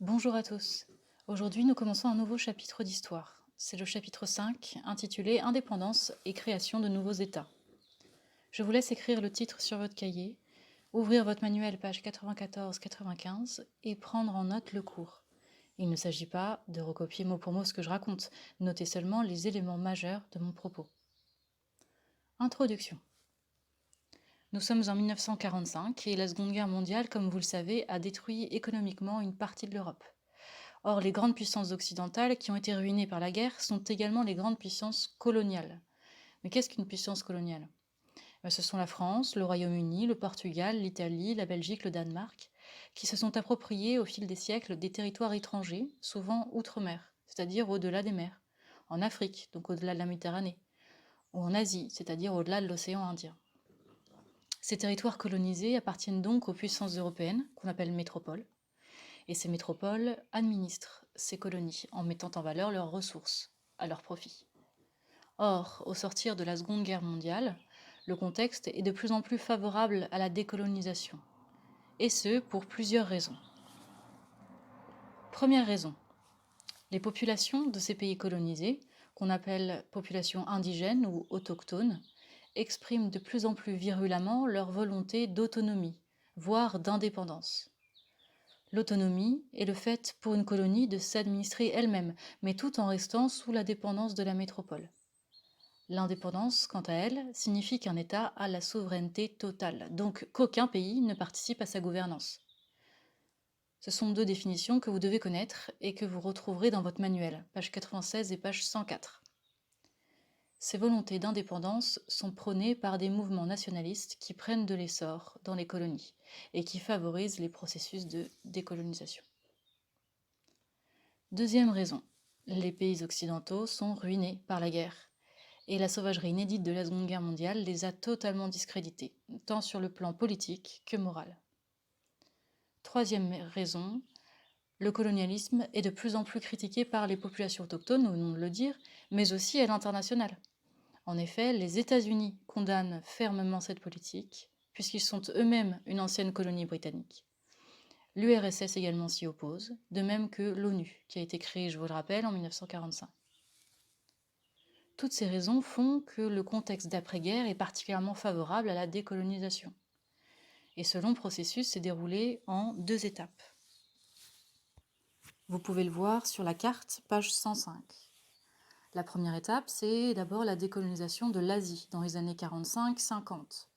Bonjour à tous. Aujourd'hui, nous commençons un nouveau chapitre d'histoire. C'est le chapitre 5, intitulé Indépendance et création de nouveaux États. Je vous laisse écrire le titre sur votre cahier, ouvrir votre manuel page 94-95 et prendre en note le cours. Il ne s'agit pas de recopier mot pour mot ce que je raconte, notez seulement les éléments majeurs de mon propos. Introduction. Nous sommes en 1945 et la Seconde Guerre mondiale, comme vous le savez, a détruit économiquement une partie de l'Europe. Or, les grandes puissances occidentales qui ont été ruinées par la guerre sont également les grandes puissances coloniales. Mais qu'est-ce qu'une puissance coloniale? Ce sont la France, le Royaume-Uni, le Portugal, l'Italie, la Belgique, le Danemark, qui se sont appropriés au fil des siècles des territoires étrangers, souvent outre-mer, c'est-à-dire au-delà des mers, en Afrique, donc au-delà de la Méditerranée, ou en Asie, c'est-à-dire au-delà de l'océan Indien. Ces territoires colonisés appartiennent donc aux puissances européennes, qu'on appelle métropoles, et ces métropoles administrent ces colonies en mettant en valeur leurs ressources, à leur profit. Or, au sortir de la Seconde Guerre mondiale, le contexte est de plus en plus favorable à la décolonisation, et ce pour plusieurs raisons. Première raison, les populations de ces pays colonisés, qu'on appelle populations indigènes ou autochtones, expriment de plus en plus virulemment leur volonté d'autonomie, voire d'indépendance. L'autonomie est le fait pour une colonie de s'administrer elle-même, mais tout en restant sous la dépendance de la métropole. L'indépendance, quant à elle, signifie qu'un État a la souveraineté totale, donc qu'aucun pays ne participe à sa gouvernance. Ce sont deux définitions que vous devez connaître et que vous retrouverez dans votre manuel, page 96 et page 104. Ces volontés d'indépendance sont prônées par des mouvements nationalistes qui prennent de l'essor dans les colonies et qui favorisent les processus de décolonisation. Deuxième raison, les pays occidentaux sont ruinés par la guerre, et la sauvagerie inédite de la Seconde Guerre mondiale les a totalement discrédités, tant sur le plan politique que moral. Troisième raison, le colonialisme est de plus en plus critiqué par les populations autochtones, au nom de le dire, mais aussi à l'international. En effet, les États-Unis condamnent fermement cette politique, puisqu'ils sont eux-mêmes une ancienne colonie britannique. L'URSS également s'y oppose, de même que l'ONU, qui a été créée, je vous le rappelle, en 1945. Toutes ces raisons font que le contexte d'après-guerre est particulièrement favorable à la décolonisation. Et ce long processus s'est déroulé en deux étapes. Vous pouvez le voir sur la carte, page 105. La première étape, c'est d'abord la décolonisation de l'Asie dans les années 45-50.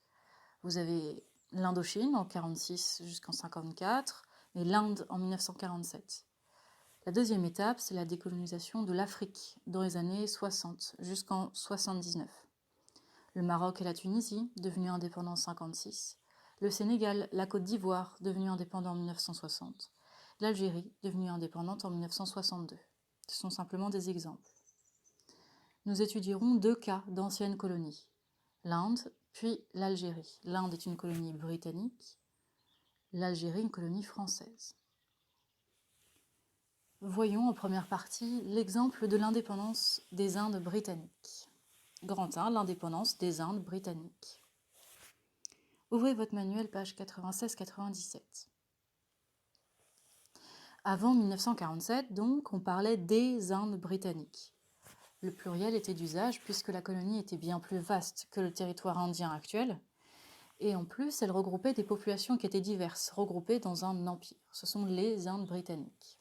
Vous avez l'Indochine en 46 jusqu'en 54 et l'Inde en 1947. La deuxième étape, c'est la décolonisation de l'Afrique dans les années 60 jusqu'en 79. Le Maroc et la Tunisie, devenus indépendants en 56. Le Sénégal, la Côte d'Ivoire, devenue indépendante en 1960. L'Algérie, devenue indépendante en 1962. Ce sont simplement des exemples. Nous étudierons deux cas d'anciennes colonies. L'Inde, puis l'Algérie. L'Inde est une colonie britannique, l'Algérie une colonie française. Voyons en première partie l'exemple de l'indépendance des Indes britanniques. Grand 1, l'indépendance des Indes britanniques. Ouvrez votre manuel, page 96-97. Avant 1947, donc, on parlait des Indes britanniques. Le pluriel était d'usage puisque la colonie était bien plus vaste que le territoire indien actuel, et en plus, elle regroupait des populations qui étaient diverses, regroupées dans un empire. Ce sont les Indes britanniques.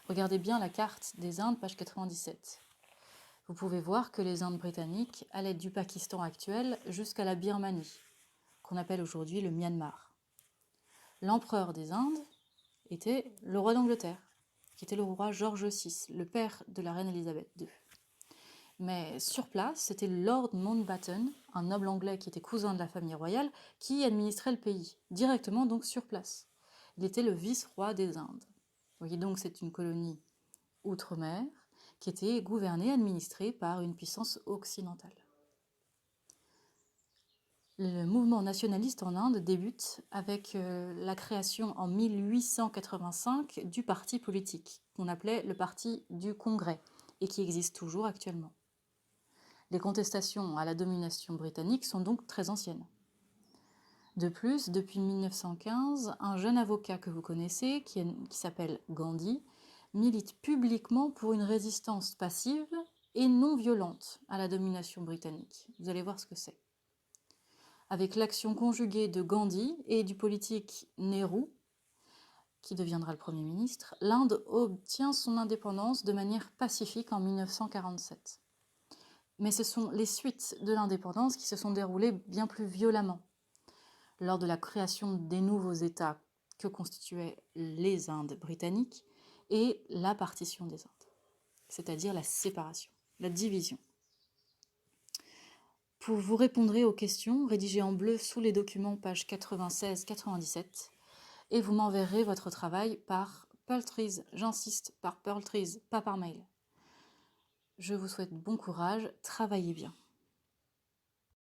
Regardez bien la carte des Indes, page 97. Vous pouvez voir que les Indes britanniques allaient du Pakistan actuel jusqu'à la Birmanie, qu'on appelle aujourd'hui le Myanmar. L'empereur des Indes était le roi d'Angleterre, qui était le roi George VI, le père de la reine Elisabeth II. Mais sur place, c'était Lord Mountbatten, un noble anglais qui était cousin de la famille royale, qui administrait le pays, directement donc sur place. Il était le vice-roi des Indes. Vous voyez donc, c'est une colonie outre-mer qui était gouvernée, administrée par une puissance occidentale. Le mouvement nationaliste en Inde débute avec la création en 1885 du parti politique, qu'on appelait le Parti du Congrès, et qui existe toujours actuellement. Les contestations à la domination britannique sont donc très anciennes. De plus, depuis 1915, un jeune avocat que vous connaissez, qui s'appelle Gandhi, milite publiquement pour une résistance passive et non violente à la domination britannique. Vous allez voir ce que c'est. Avec l'action conjuguée de Gandhi et du politique Nehru, qui deviendra le Premier ministre, l'Inde obtient son indépendance de manière pacifique en 1947. Mais ce sont les suites de l'indépendance qui se sont déroulées bien plus violemment. Lors de la création des nouveaux États que constituaient les Indes britanniques et la partition des Indes, c'est-à-dire la séparation, la division. Vous répondrez aux questions rédigées en bleu sous les documents pages 96-97 et vous m'enverrez votre travail par Pearltrees. J'insiste, par Pearltrees, pas par mail. Je vous souhaite bon courage, travaillez bien.